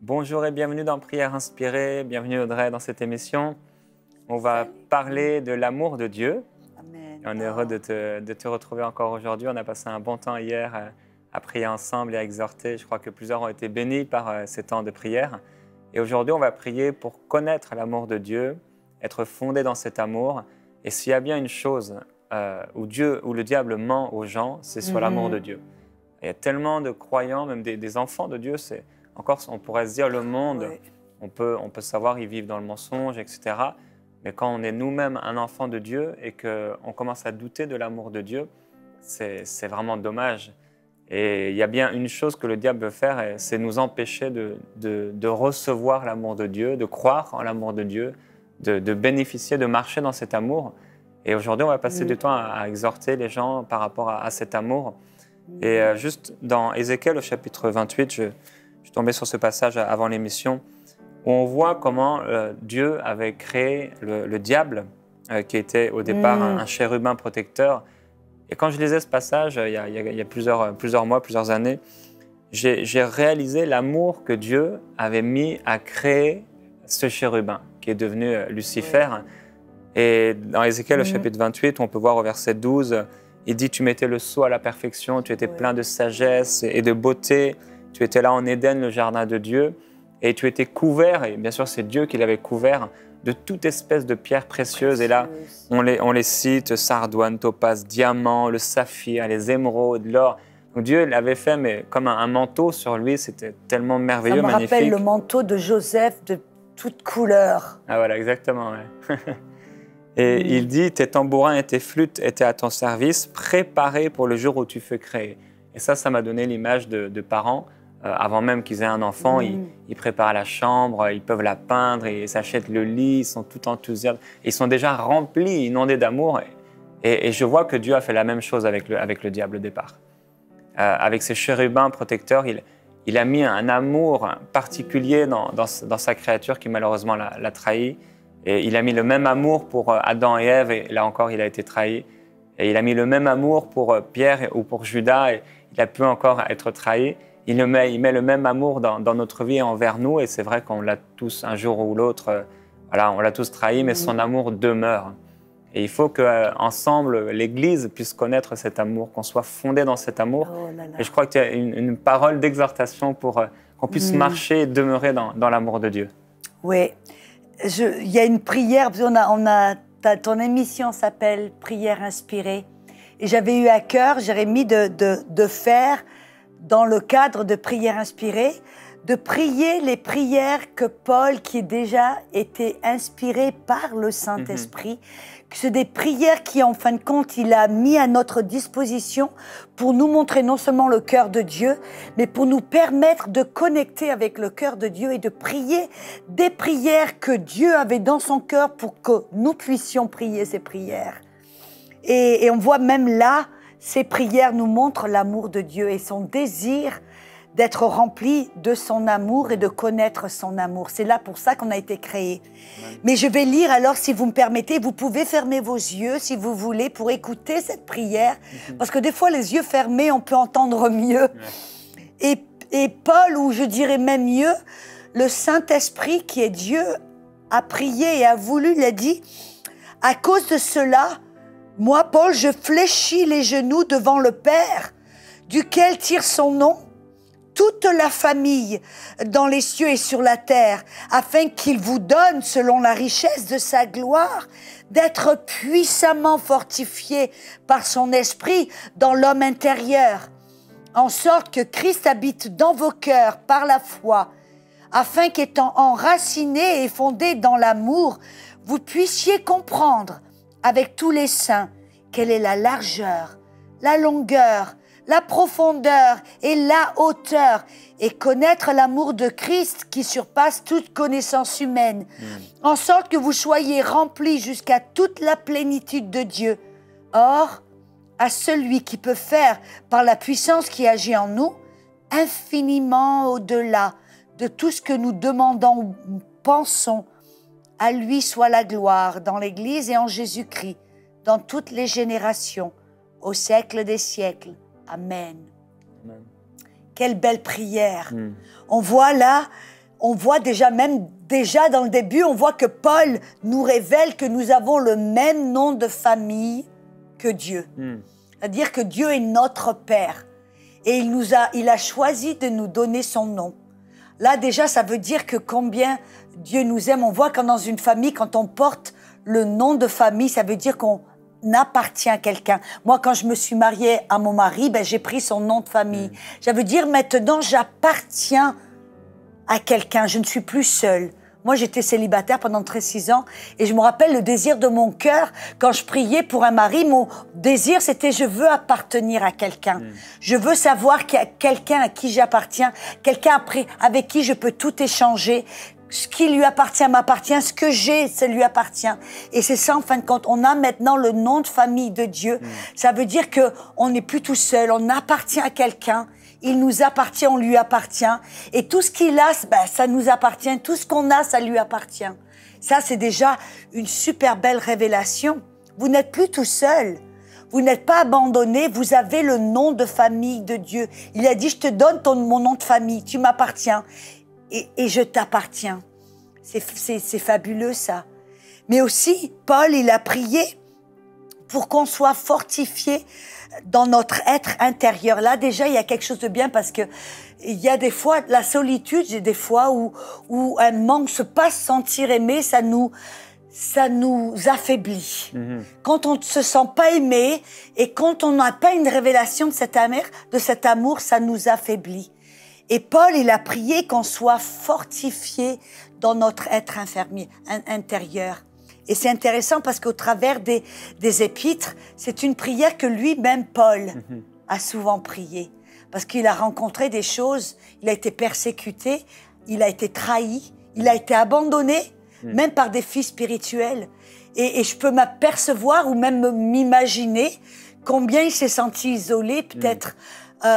Bonjour et bienvenue dans Prière Inspirée. Bienvenue Audrey dans cette émission. On va parler de l'amour de Dieu. Amen. Et on est heureux de te retrouver encore aujourd'hui. On a passé un bon temps hier à prier ensemble et à exhorter. Je crois que plusieurs ont été bénis par ces temps de prière. Et aujourd'hui, on va prier pour connaître l'amour de Dieu, être fondé dans cet amour. Et s'il y a bien une chose où le diable ment aux gens, c'est sur l'amour de Dieu. Il y a tellement de croyants, même des enfants de Dieu, encore, on pourrait se dire le monde, Oui. on peut savoir ils vivent dans le mensonge, etc. Mais quand on est nous-mêmes un enfant de Dieu et qu'on commence à douter de l'amour de Dieu, c'est vraiment dommage. Et il y a bien une chose que le diable veut faire, c'est nous empêcher de recevoir l'amour de Dieu, de croire en l'amour de Dieu, de bénéficier, de marcher dans cet amour. Et aujourd'hui, on va passer du temps à exhorter les gens par rapport à cet amour. Et juste dans Ézéchiel, au chapitre 28, je suis tombé sur ce passage avant l'émission, où on voit comment Dieu avait créé le diable, qui était au départ un chérubin protecteur. Et quand je lisais ce passage, il y a plusieurs mois, plusieurs années, j'ai réalisé l'amour que Dieu avait mis à créer ce chérubin, qui est devenu Lucifer. Et dans Ézéchiel, au chapitre 28, on peut voir au verset 12, il dit « Tu mettais le sceau à la perfection, tu étais plein de sagesse et de beauté, tu étais là en Éden, le jardin de Dieu, et tu étais couvert, et bien sûr c'est Dieu qui l'avait couvert, de toute espèce de pierres précieuses. » Et là, on les cite, sardoine, topaze, diamant, le saphir, les émeraudes, l'or. Donc Dieu l'avait fait, mais comme un manteau sur lui, c'était tellement merveilleux, magnifique. Ça me rappelle le manteau de Joseph de toutes couleurs. Ah voilà, exactement, ouais. Et il dit, tes tambourins et tes flûtes étaient à ton service, préparés pour le jour où tu fus créé. Et ça m'a donné l'image de parents. Avant même qu'ils aient un enfant, ils préparent la chambre, ils peuvent la peindre, ils s'achètent le lit, ils sont tout enthousiastes. Ils sont déjà remplis, inondés d'amour. Et je vois que Dieu a fait la même chose avec le diable au départ. Avec ses chérubins protecteurs, il a mis un amour particulier dans sa créature qui malheureusement l'a trahi. Et il a mis le même amour pour Adam et Ève, et là encore, il a été trahi. Et il a mis le même amour pour Pierre ou pour Judas, et il a pu encore être trahi. Il met le même amour dans notre vie envers nous, et c'est vrai qu'on l'a tous, un jour ou l'autre, voilà, on l'a tous trahi, mais son amour demeure. Et il faut qu'ensemble, l'Église puisse connaître cet amour, qu'on soit fondé dans cet amour. Oh là là. Et je crois qu'il y a une parole d'exhortation pour qu'on puisse marcher et demeurer dans l'amour de Dieu. Oui. Il y a une prière, ton émission s'appelle Prière Inspirée. Et j'avais eu à cœur, Jérémie, de faire, dans le cadre de Prière Inspirée, de prier les prières que Paul, qui a déjà été inspiré par le Saint-Esprit, que c'est des prières qui, en fin de compte, il a mis à notre disposition pour nous montrer non seulement le cœur de Dieu, mais pour nous permettre de connecter avec le cœur de Dieu et de prier des prières que Dieu avait dans son cœur pour que nous puissions prier ces prières. Et on voit même là, ces prières nous montrent l'amour de Dieu et son désir d'être rempli de son amour et de connaître son amour. C'est là pour ça qu'on a été créé. Mais je vais lire alors, si vous me permettez, vous pouvez fermer vos yeux si vous voulez pour écouter cette prière, parce que des fois les yeux fermés, on peut entendre mieux. Et Paul, ou je dirais même mieux, le Saint-Esprit qui est Dieu, a prié et a voulu, il a dit, à cause de cela, moi, Paul, je fléchis les genoux devant le Père, duquel tire son nom toute la famille dans les cieux et sur la terre, afin qu'il vous donne, selon la richesse de sa gloire, d'être puissamment fortifié par son esprit dans l'homme intérieur, en sorte que Christ habite dans vos cœurs par la foi, afin qu'étant enracinés et fondés dans l'amour, vous puissiez comprendre avec tous les saints quelle est la largeur, la longueur, la profondeur et la hauteur, et connaître l'amour de Christ qui surpasse toute connaissance humaine, en sorte que vous soyez remplis jusqu'à toute la plénitude de Dieu. Or, à celui qui peut faire, par la puissance qui agit en nous, infiniment au-delà de tout ce que nous demandons ou pensons, à lui soit la gloire dans l'Église et en Jésus-Christ, dans toutes les générations, au siècle des siècles. Amen. Amen. Quelle belle prière. On voit là, on voit déjà dans le début, on voit que Paul nous révèle que nous avons le même nom de famille que Dieu. C'est-à-dire que Dieu est notre Père. Et il a choisi de nous donner son nom. Là, déjà, ça veut dire que combien Dieu nous aime. On voit quand dans une famille, quand on porte le nom de famille, ça veut dire qu'on appartient à quelqu'un. Moi, quand je me suis mariée à mon mari, j'ai pris son nom de famille. Ça veut dire maintenant, j'appartiens à quelqu'un. Je ne suis plus seule. Moi, j'étais célibataire pendant 36 ans et je me rappelle le désir de mon cœur. Quand je priais pour un mari, mon désir, c'était je veux appartenir à quelqu'un. Je veux savoir qu'il y a quelqu'un à qui j'appartiens, quelqu'un avec qui je peux tout échanger. Ce qui lui appartient m'appartient, ce que j'ai, ça lui appartient. Et c'est ça, en fin de compte, on a maintenant le nom de famille de Dieu. Ça veut dire qu'on n'est plus tout seul, on appartient à quelqu'un. Il nous appartient, on lui appartient. Et tout ce qu'il a, ça nous appartient. Tout ce qu'on a, ça lui appartient. Ça, c'est déjà une super belle révélation. Vous n'êtes plus tout seul. Vous n'êtes pas abandonné. Vous avez le nom de famille de Dieu. Il a dit, je te donne mon nom de famille. Tu m'appartiens. Et je t'appartiens. C'est fabuleux, ça. Mais aussi, Paul, il a prié pour qu'on soit fortifié dans notre être intérieur. Là, déjà, il y a quelque chose de bien parce que il y a des fois, la solitude, j'ai des fois où un manque, se pas se sentir aimé, ça nous affaiblit. Quand on ne se sent pas aimé et quand on n'a pas une révélation de cet amour, ça nous affaiblit. Et Paul, il a prié qu'on soit fortifié dans notre être intérieur. Et c'est intéressant parce qu'au travers des épîtres, c'est une prière que lui-même, Paul, a souvent priée. Parce qu'il a rencontré des choses, il a été persécuté, il a été trahi, il a été abandonné, même par des filles spirituelles. Et je peux m'apercevoir ou même m'imaginer combien il s'est senti isolé, peut-être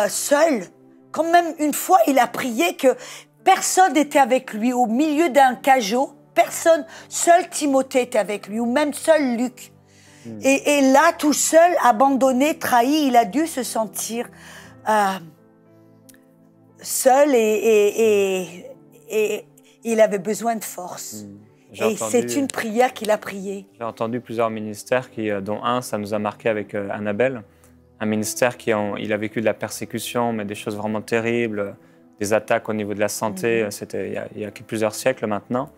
seul. Quand même, une fois, il a prié que personne n'était avec lui au milieu d'un cajot. Personne, seul Timothée était avec lui, ou même seul Luc. Et là, tout seul, abandonné, trahi, il a dû se sentir seul et il avait besoin de force. Et c'est une prière qu'il a priée. J'ai entendu plusieurs ministères, dont un, ça nous a marqué avec Annabelle, un ministère il a vécu de la persécution, mais des choses vraiment terribles, des attaques au niveau de la santé, c'était il y a plusieurs siècles maintenant.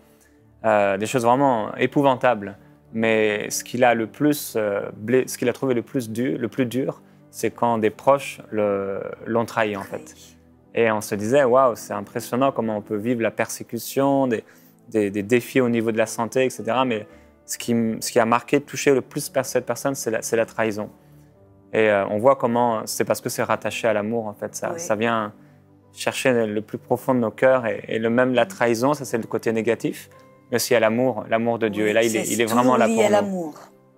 Des choses vraiment épouvantables. Mais ce qu'il a trouvé le plus dur, c'est quand des proches l'ont trahi, en fait. Et on se disait, waouh, c'est impressionnant comment on peut vivre la persécution, des défis au niveau de la santé, etc. Mais ce qui a marqué, touché le plus cette personne, c'est la trahison. Et on voit comment, c'est parce que c'est rattaché à l'amour, en fait. Ça vient chercher le plus profond de nos cœurs. Et même la trahison, ça c'est le côté négatif. Mais aussi à l'amour de Dieu. Et là, il est vraiment là pour nous. À l'amour.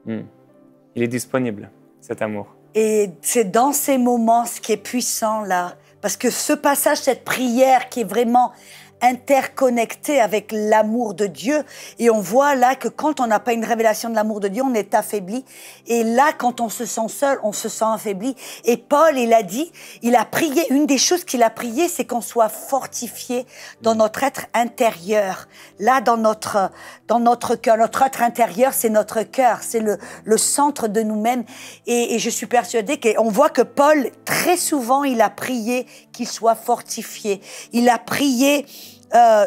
Il est disponible, cet amour. Et c'est dans ces moments, ce qui est puissant là, parce que ce passage, cette prière qui est vraiment interconnectée avec l'amour de Dieu, et on voit là que quand on n'a pas une révélation de l'amour de Dieu, on est affaibli. Et là, quand on se sent seul, on se sent affaibli. Et Paul, il a prié, une des choses qu'il a prié, c'est qu'on soit fortifié dans notre être intérieur. Là, dans notre cœur. Notre être intérieur, c'est notre cœur, c'est le centre de nous-mêmes. Et je suis persuadée qu'on voit que Paul, très souvent, il a prié qu'il soit fortifié. Il a prié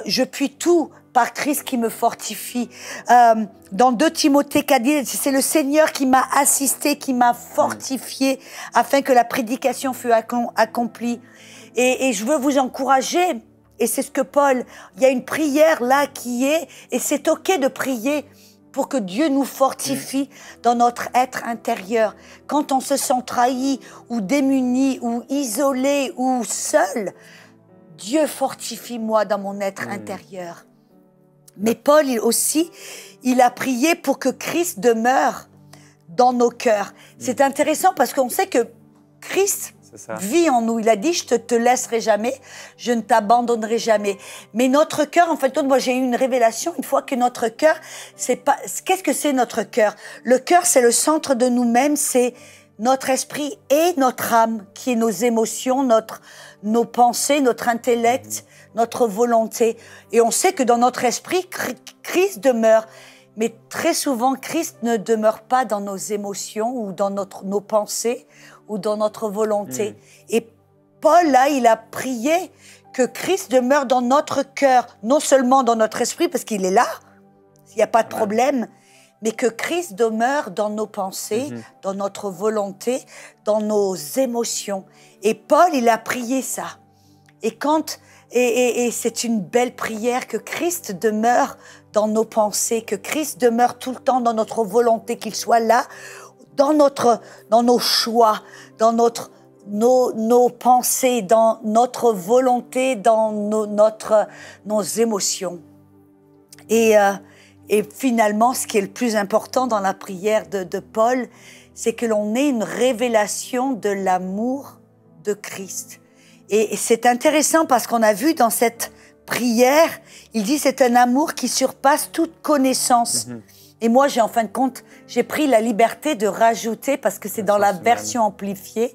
je puis tout par Christ qui me fortifie. Dans 2 Timothée 4, c'est le Seigneur qui m'a assisté, qui m'a fortifié afin que la prédication fût accomplie. Et je veux vous encourager, et c'est ce que Paul, il y a une prière là et c'est ok de prier pour que Dieu nous fortifie dans notre être intérieur. Quand on se sent trahi ou démuni ou isolé ou seul, Dieu fortifie-moi dans mon être intérieur. Mais Paul il a prié pour que Christ demeure dans nos cœurs. C'est intéressant parce qu'on sait que Christ vit en nous. Il a dit, je te laisserai jamais, je ne t'abandonnerai jamais. Mais notre cœur, en fait, moi j'ai eu une révélation une fois que notre cœur, c'est pas... Qu'est-ce que c'est notre cœur? Le cœur, c'est le centre de nous-mêmes, c'est notre esprit et notre âme, qui est nos émotions, nos pensées, notre intellect, notre volonté. Et on sait que dans notre esprit, Christ demeure. Mais très souvent, Christ ne demeure pas dans nos émotions ou dans nos pensées ou dans notre volonté. Et Paul, là, il a prié que Christ demeure dans notre cœur, non seulement dans notre esprit, parce qu'il est là, il n'y a pas de problème, mais que Christ demeure dans nos pensées, dans notre volonté, dans nos émotions. Et Paul, il a prié ça. Et c'est une belle prière que Christ demeure dans nos pensées, que Christ demeure tout le temps dans notre volonté, qu'il soit là, dans nos choix, dans nos pensées, dans notre volonté, dans nos émotions. Et finalement, ce qui est le plus important dans la prière de Paul, c'est que l'on ait une révélation de l'amour de Christ. Et c'est intéressant parce qu'on a vu dans cette prière, il dit c'est un amour qui surpasse toute connaissance. Et moi, en fin de compte, j'ai pris la liberté de rajouter, parce que c'est dans la version amplifiée,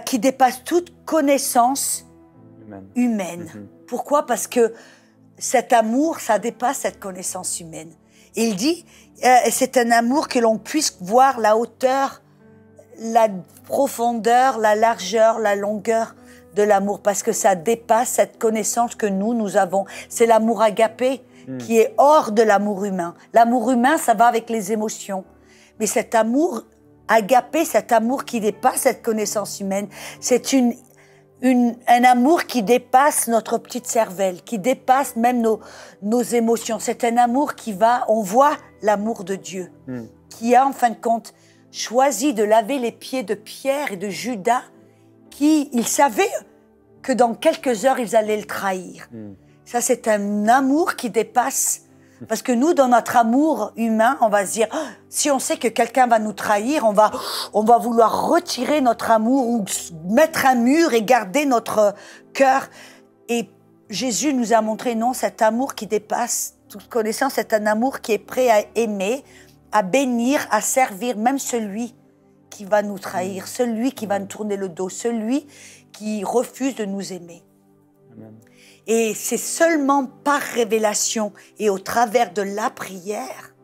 qui dépasse toute connaissance humaine. Pourquoi? Parce que cet amour, ça dépasse cette connaissance humaine. Et il dit, c'est un amour que l'on puisse voir la hauteur, la profondeur, la largeur, la longueur de l'amour, parce que ça dépasse cette connaissance que nous avons. C'est l'amour agapé qui est hors de l'amour humain. L'amour humain, ça va avec les émotions. Mais cet amour agapé, cet amour qui dépasse cette connaissance humaine, c'est un amour qui dépasse notre petite cervelle, qui dépasse même nos émotions. C'est un amour on voit l'amour de Dieu, qui a en fin de compte choisi de laver les pieds de Pierre et de Judas, il savait que dans quelques heures, ils allaient le trahir. Ça, c'est un amour qui dépasse. Parce que nous, dans notre amour humain, on va se dire, si on sait que quelqu'un va nous trahir, on va vouloir retirer notre amour ou mettre un mur et garder notre cœur. Et Jésus nous a montré, non, cet amour qui dépasse toute connaissance, c'est un amour qui est prêt à aimer, à bénir, à servir, même celui qui va nous trahir, celui qui va nous tourner le dos, celui qui refuse de nous aimer. Amen. Et c'est seulement par révélation et au travers de la prière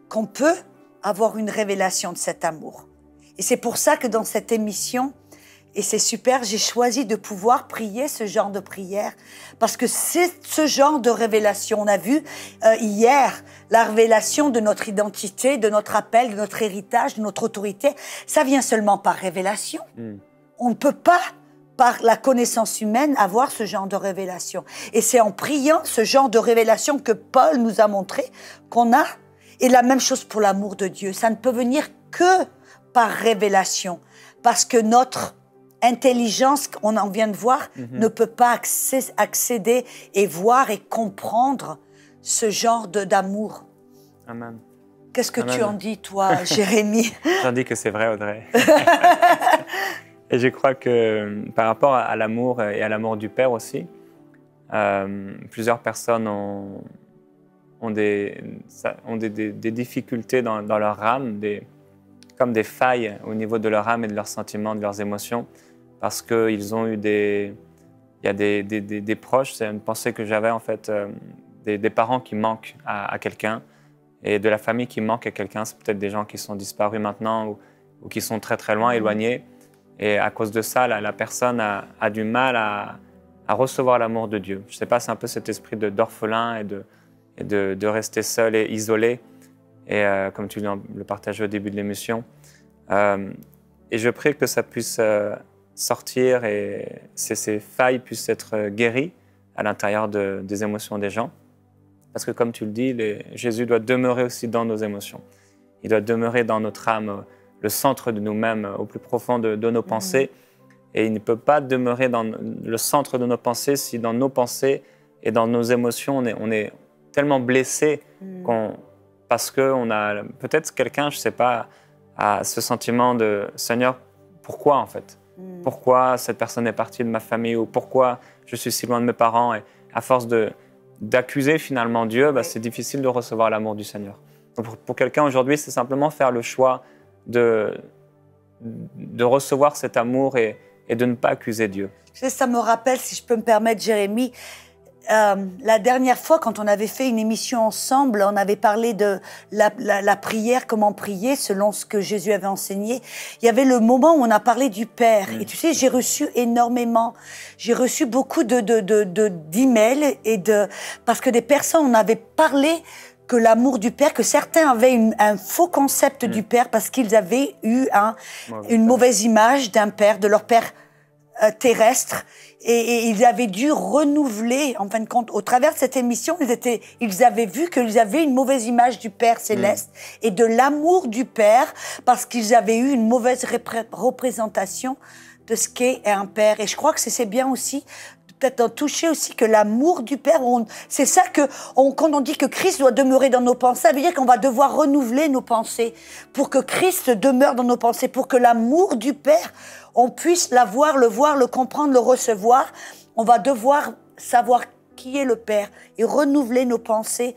qu'on peut avoir une révélation de cet amour. Et c'est pour ça que dans cette émission, et c'est super, j'ai choisi de pouvoir prier ce genre de prière, parce que c'est ce genre de révélation. On a vu hier la révélation de notre identité, de notre appel, de notre héritage, de notre autorité. Ça vient seulement par révélation. On ne peut pas, par la connaissance humaine, avoir ce genre de révélation. Et c'est en priant ce genre de révélation que Paul nous a montré qu'on a. Et la même chose pour l'amour de Dieu. Ça ne peut venir que par révélation, parce que notre intelligence, on en vient de voir, ne peut pas accéder et voir et comprendre ce genre d'amour. Amen. Qu'est-ce que tu en dis, toi, Jérémie? J'en dis que c'est vrai, Audrey. Et je crois que par rapport à l'amour et à l'amour du Père aussi, plusieurs personnes ont des difficultés dans leur âme, comme des failles au niveau de leur âme et de leurs sentiments, de leurs émotions, parce qu'ils ont eu il y a des proches, c'est une pensée que j'avais en fait, des parents qui manquent à quelqu'un, et de la famille qui manque à quelqu'un. C'est peut-être des gens qui sont disparus maintenant ou qui sont très très loin, éloignés. Et à cause de ça, la personne a du mal à recevoir l'amour de Dieu. Je ne sais pas, c'est un peu cet esprit d'orphelin et de rester seul et isolé. Et comme tu le partageais au début de l'émission. Et je prie que ça puisse sortir et ces failles puissent être guéries à l'intérieur des émotions des gens. Parce que comme tu le dis, Jésus doit demeurer aussi dans nos émotions. Il doit demeurer dans notre âme, le centre de nous-mêmes, au plus profond de nos pensées. Et il ne peut pas demeurer dans le centre de nos pensées si dans nos pensées et dans nos émotions, on est tellement blessé parce qu'on a peut-être quelqu'un, je ne sais pas, a ce sentiment de « Seigneur, pourquoi en fait ? Pourquoi cette personne est partie de ma famille ou pourquoi je suis si loin de mes parents ?» Et à force d'accuser finalement Dieu, c'est difficile de recevoir l'amour du Seigneur. Donc pour quelqu'un aujourd'hui, c'est simplement faire le choix de de recevoir cet amour et de ne pas accuser Dieu. Tu sais, ça me rappelle, si je peux me permettre, Jérémie, la dernière fois, quand on avait fait une émission ensemble, on avait parlé de la prière, comment prier selon ce que Jésus avait enseigné. Il y avait le moment où on a parlé du Père. Et tu sais, j'ai reçu énormément. J'ai reçu beaucoup d'emails parce que des personnes, on avait parlé que l'amour du Père, que certains avaient un faux concept du Père parce qu'ils avaient eu une mauvaise image d'un Père, de leur Père terrestre, et ils avaient dû renouveler, en fin de compte, au travers de cette émission, ils avaient vu qu'ils avaient une mauvaise image du Père céleste et de l'amour du Père parce qu'ils avaient eu une mauvaise représentation de ce qu'est un Père. Et je crois que c'est bien aussi peut-être en toucher aussi que l'amour du Père, c'est ça que, quand on dit que Christ doit demeurer dans nos pensées, ça veut dire qu'on va devoir renouveler nos pensées pour que Christ demeure dans nos pensées, pour que l'amour du Père, on puisse le voir, le comprendre, le recevoir. On va devoir savoir qui est le Père et renouveler nos pensées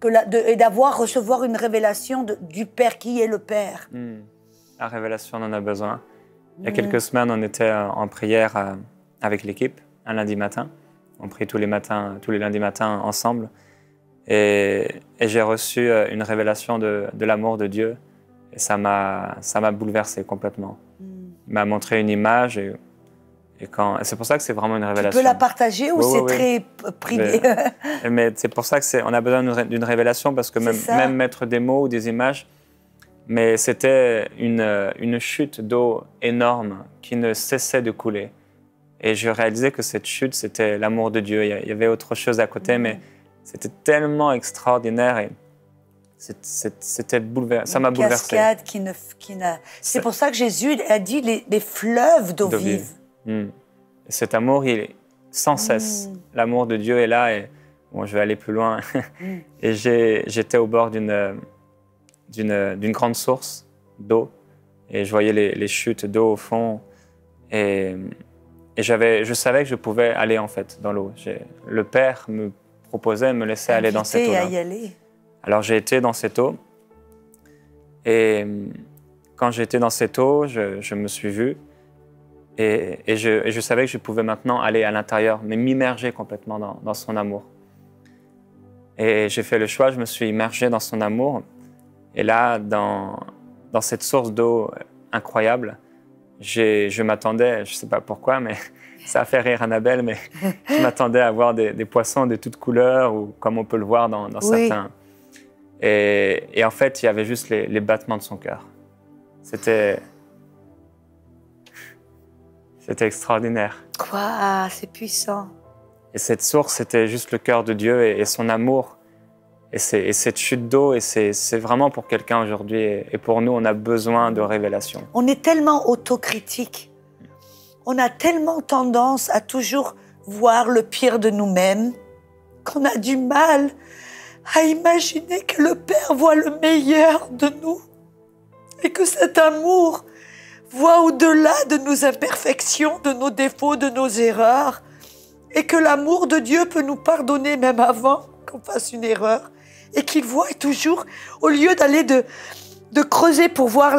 et recevoir une révélation du Père, qui est le Père. La révélation, on en a besoin. Il y a quelques semaines, on était en prière avec l'équipe, un lundi matin. On prie tous les lundis matins ensemble. Et j'ai reçu une révélation de l'amour de Dieu. Et ça m'a bouleversé complètement. Il m'a montré une image. Et c'est pour ça que c'est vraiment une révélation. Tu peux la partager ou c'est très privé? Mais c'est pour ça qu'on a besoin d'une révélation, parce que même mettre des mots ou des images, mais c'était une chute d'eau énorme qui ne cessait de couler. Et je réalisais que cette chute, c'était l'amour de Dieu. Il y avait autre chose à côté, mais c'était tellement extraordinaire et c'était bouleversant. Ça m'a bouleversé. C'est pour ça que Jésus a dit les fleuves d'eau vive. Cet amour, il est sans cesse. L'amour de Dieu est là. Et bon, je vais aller plus loin. Et j'étais au bord d'une grande source d'eau. Et je voyais les chutes d'eau au fond. Et je savais que je pouvais aller en fait dans l'eau. Le Père me proposait, me laissait aller dans cette eau-là. Alors j'ai été dans cette eau. Et quand j'ai été dans cette eau, je me suis vu. Et je savais que je pouvais maintenant aller à l'intérieur, mais m'immerger complètement dans son amour. Et j'ai fait le choix, je me suis immergé dans son amour. Et là, dans cette source d'eau incroyable, je m'attendais, je ne sais pas pourquoi, mais ça a fait rire Annabelle, mais je m'attendais à voir des poissons de toutes couleurs, ou comme on peut le voir dans certains. Et en fait, il y avait juste les battements de son cœur. C'était extraordinaire. Quoi, c'est puissant. Et cette source, c'était juste le cœur de Dieu et son amour. Et cette chute d'eau, et c'est vraiment pour quelqu'un aujourd'hui. Et pour nous, on a besoin de révélation. On est tellement autocritique. On a tellement tendance à toujours voir le pire de nous-mêmes qu'on a du mal à imaginer que le Père voit le meilleur de nous et que cet amour voit au-delà de nos imperfections, de nos défauts, de nos erreurs, et que l'amour de Dieu peut nous pardonner même avant qu'on fasse une erreur, et qu'il voit toujours, au lieu d'aller de creuser pour voir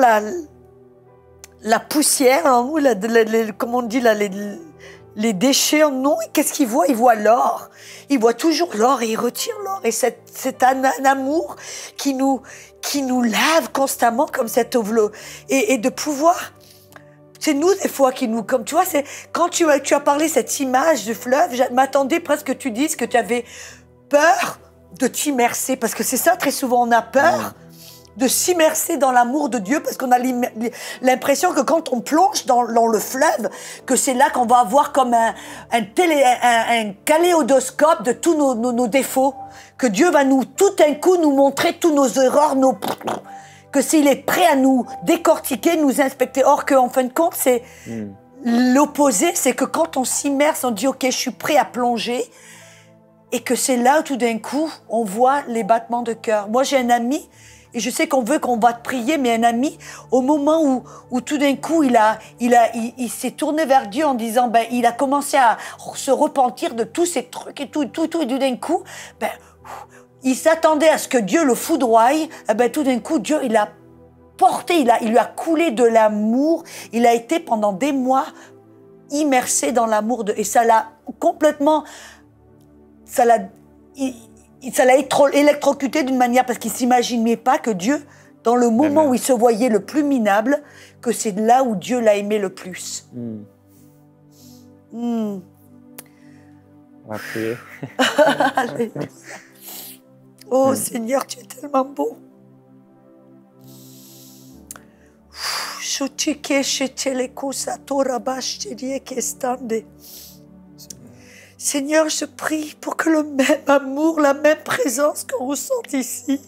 la poussière en nous, comme on dit là, les déchets en nous, qu'est-ce qu'il voit? Il voit l'or. Il voit toujours l'or et il retire l'or. Et c'est un amour qui nous lave constamment comme cette eau. Et de pouvoir... C'est nous, des fois, qui nous... Comme tu vois, quand tu as parlé cette image du fleuve, je m'attendais presque que tu dises que tu avais peur de t'immerser. Parce que c'est ça, très souvent, on a peur de s'immerser dans l'amour de Dieu, parce qu'on a l'impression que quand on plonge dans le fleuve, que c'est là qu'on va avoir comme un kaléidoscope de tous nos défauts. Que Dieu va tout d'un coup nous montrer tous nos erreurs, que s'il est prêt à nous décortiquer, nous inspecter. Or qu'en fin de compte, c'est l'opposé, c'est que quand on s'immerse, on dit « Ok, je suis prêt à plonger », et que c'est là où tout d'un coup, on voit les battements de cœur. Moi, j'ai un ami, et je sais qu'on va te prier, mais un ami, au moment où tout d'un coup, il s'est tourné vers Dieu en disant, il a commencé à se repentir de tous ces trucs et tout, et tout d'un coup, il s'attendait à ce que Dieu le foudroie, tout d'un coup, Dieu, il a porté, il lui a coulé de l'amour. Il a été pendant des mois immersé dans l'amour et ça l'a complètement, ça l'a électrocuté d'une manière parce qu'il s'imaginait pas que Dieu, dans le moment où il se voyait le plus minable, que c'est là où Dieu l'a aimé le plus. On va prier. Oh Seigneur, tu es tellement beau. Seigneur, je prie pour que le même amour, la même présence qu'on ressent ici,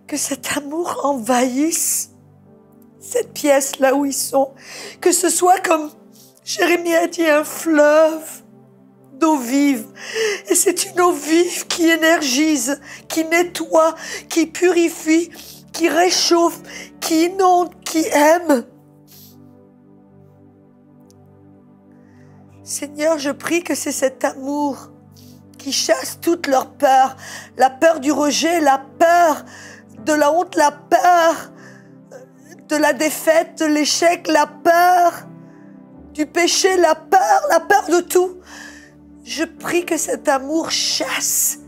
que cet amour envahisse cette pièce là où ils sont, que ce soit comme Jérémie a dit, un fleuve d'eau vive. Et c'est une eau vive qui énergise, qui nettoie, qui purifie, qui réchauffe, qui inonde, qui aime. Seigneur, je prie que c'est cet amour qui chasse toute leur peur, la peur du rejet, la peur de la honte, la peur de la défaite, de l'échec, la peur du péché, la peur de tout. Je prie que cet amour chasse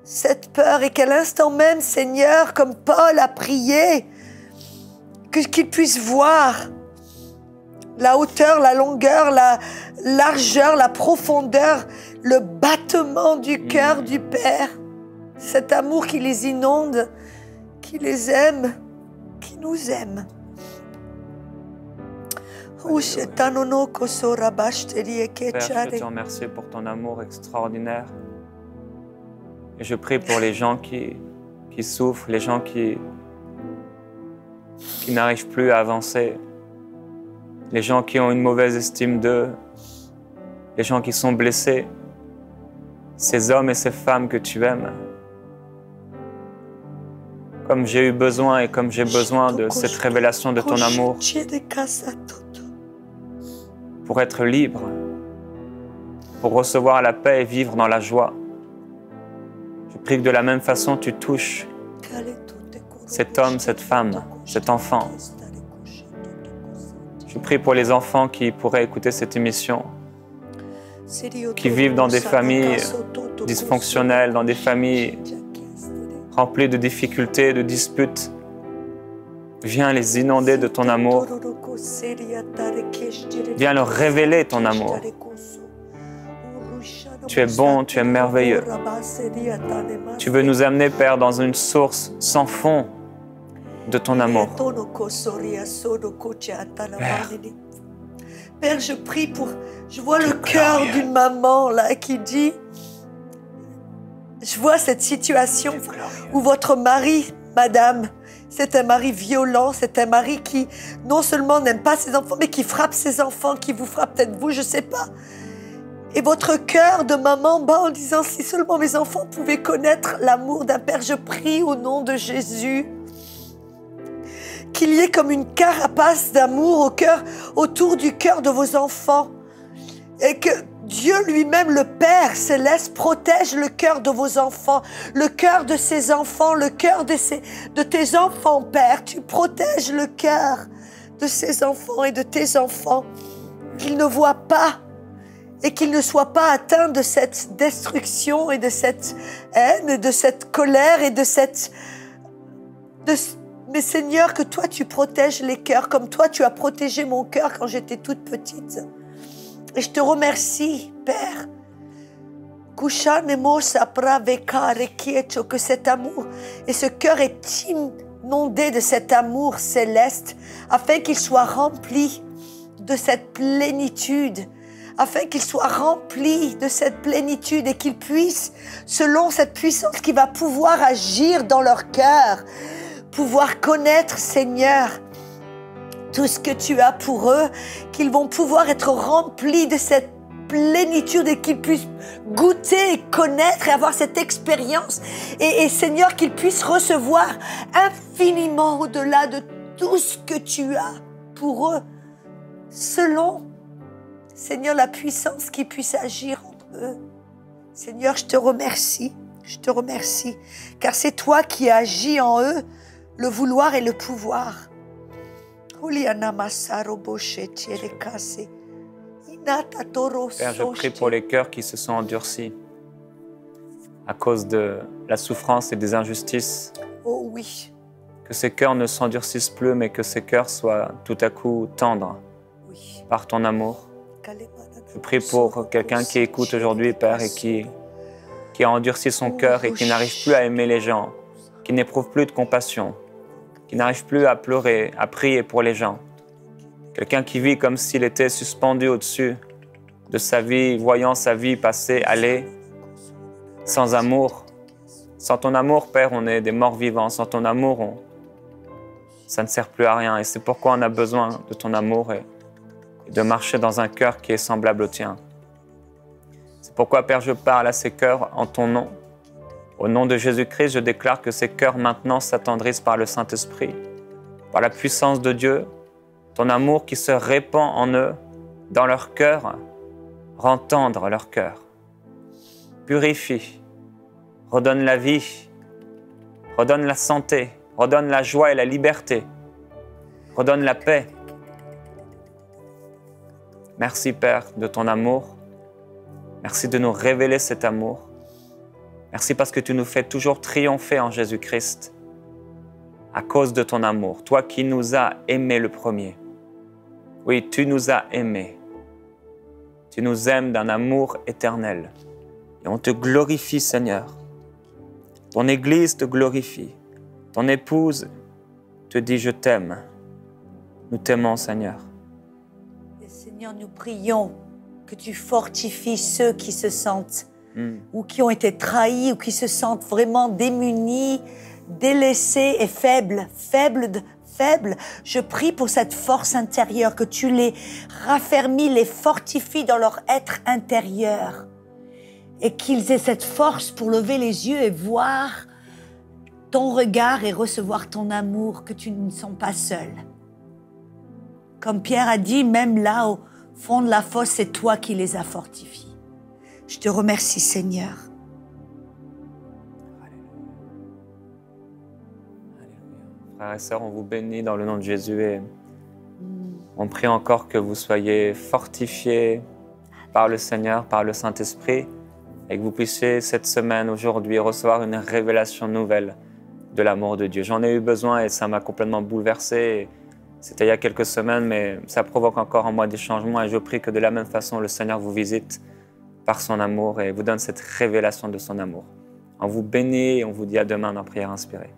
cette peur et qu'à l'instant même, Seigneur, comme Paul a prié, qu'il puisse voir la hauteur, la longueur, la largeur, la profondeur, le battement du cœur du Père. Cet amour qui les inonde, qui les aime, qui nous aime. Père, je te remercie pour ton amour extraordinaire. Et je prie pour les gens qui souffrent, les gens qui n'arrivent plus à avancer, les gens qui ont une mauvaise estime d'eux, les gens qui sont blessés, ces hommes et ces femmes que tu aimes. Comme j'ai eu besoin et comme j'ai besoin de cette révélation de ton amour pour être libre, pour recevoir la paix et vivre dans la joie. Je prie que de la même façon tu touches cet homme, cette femme, cet enfant. Je prie pour les enfants qui pourraient écouter cette émission, qui vivent dans des familles dysfonctionnelles, dans des familles remplies de difficultés, de disputes. Viens les inonder de ton amour. Viens leur révéler ton amour. Tu es bon, tu es merveilleux. Tu veux nous amener, Père, dans une source sans fond de ton amour. Père, je prie pour... Je vois le cœur d'une maman là qui dit... Je vois cette situation où votre mari, madame, c'est un mari violent, c'est un mari qui non seulement n'aime pas ses enfants, mais qui frappe ses enfants, qui vous frappe peut-être vous, je ne sais pas. Et votre cœur de maman bat en disant, si seulement mes enfants pouvaient connaître l'amour d'un père, je prie au nom de Jésus, qu'il y ait comme une carapace d'amour au cœur, autour du cœur de vos enfants. Et que Dieu lui-même, le Père céleste, protège le cœur de vos enfants, le cœur de ses enfants, le cœur de tes enfants, Père. Tu protèges le cœur de ses enfants et de tes enfants, qu'ils ne voient pas et qu'ils ne soient pas atteints de cette destruction et de cette haine et de cette colère et de cette... Mais Seigneur, que toi tu protèges les cœurs comme toi tu as protégé mon cœur quand j'étais toute petite. Et je te remercie, Père, que cet amour et ce cœur est inondé de cet amour céleste, afin qu'il soit rempli de cette plénitude, afin qu'il soit rempli de cette plénitude et qu'il puisse, selon cette puissance qui va pouvoir agir dans leur cœur, pouvoir connaître, Seigneur, tout ce que tu as pour eux, qu'ils vont pouvoir être remplis de cette plénitude et qu'ils puissent goûter et connaître et avoir cette expérience. Et Seigneur, qu'ils puissent recevoir infiniment au-delà de tout ce que tu as pour eux, selon, Seigneur, la puissance qui puisse agir entre eux. Seigneur, je te remercie. Je te remercie, car c'est toi qui agis en eux le vouloir et le pouvoir. Père, je prie pour les cœurs qui se sont endurcis à cause de la souffrance et des injustices. Oh oui. Que ces cœurs ne s'endurcissent plus, mais que ces cœurs soient tout à coup tendres par ton amour. Je prie pour quelqu'un qui écoute aujourd'hui, Père, et qui a endurci son cœur et qui n'arrive plus à aimer les gens, qui n'éprouve plus de compassion, qui n'arrive plus à pleurer, à prier pour les gens. Quelqu'un qui vit comme s'il était suspendu au-dessus de sa vie, voyant sa vie passer, aller, sans amour. Sans ton amour, Père, on est des morts vivants. Sans ton amour, ça ne sert plus à rien. Et c'est pourquoi on a besoin de ton amour et de marcher dans un cœur qui est semblable au tien. C'est pourquoi, Père, je parle à ces cœurs en ton nom. Au nom de Jésus-Christ, je déclare que ces cœurs maintenant s'attendrissent par le Saint-Esprit, par la puissance de Dieu. Ton amour qui se répand en eux, dans leur cœur, rend tendre leur cœur. Purifie, redonne la vie, redonne la santé, redonne la joie et la liberté, redonne la paix. Merci, Père, de ton amour. Merci de nous révéler cet amour. Merci parce que tu nous fais toujours triompher en Jésus-Christ à cause de ton amour. Toi qui nous as aimés le premier. Oui, tu nous as aimés. Tu nous aimes d'un amour éternel. Et on te glorifie, Seigneur. Ton Église te glorifie. Ton épouse te dit « Je t'aime ». Nous t'aimons, Seigneur. Et Seigneur, nous prions que tu fortifies ceux qui se sentent ou qui ont été trahis ou qui se sentent vraiment démunis, délaissés et faibles. Je prie pour cette force intérieure, que tu les raffermis, les fortifies dans leur être intérieur et qu'ils aient cette force pour lever les yeux et voir ton regard et recevoir ton amour, que tu ne sont pas seuls. Comme Pierre a dit, même là au fond de la fosse, c'est toi qui les as fortifiés. Je te remercie, Seigneur. Frères et sœurs, on vous bénit dans le nom de Jésus et on prie encore que vous soyez fortifiés par le Seigneur, par le Saint-Esprit et que vous puissiez cette semaine, aujourd'hui, recevoir une révélation nouvelle de l'amour de Dieu. J'en ai eu besoin et ça m'a complètement bouleversé. C'était il y a quelques semaines, mais ça provoque encore en moi des changements et je prie que de la même façon, le Seigneur vous visite par son amour et vous donne cette révélation de son amour. On vous bénit et on vous dit à demain dans Prière Inspirée.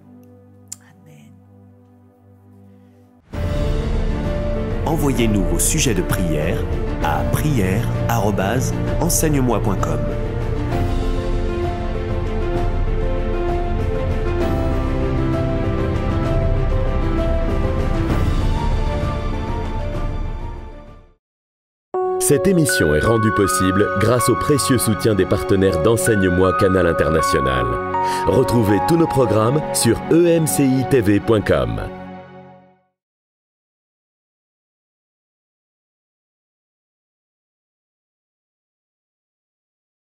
Envoyez-nous vos sujets de prière à prière@enseigne-moi.com. Cette émission est rendue possible grâce au précieux soutien des partenaires d'Enseigne-moi Canal International. Retrouvez tous nos programmes sur emcitv.com.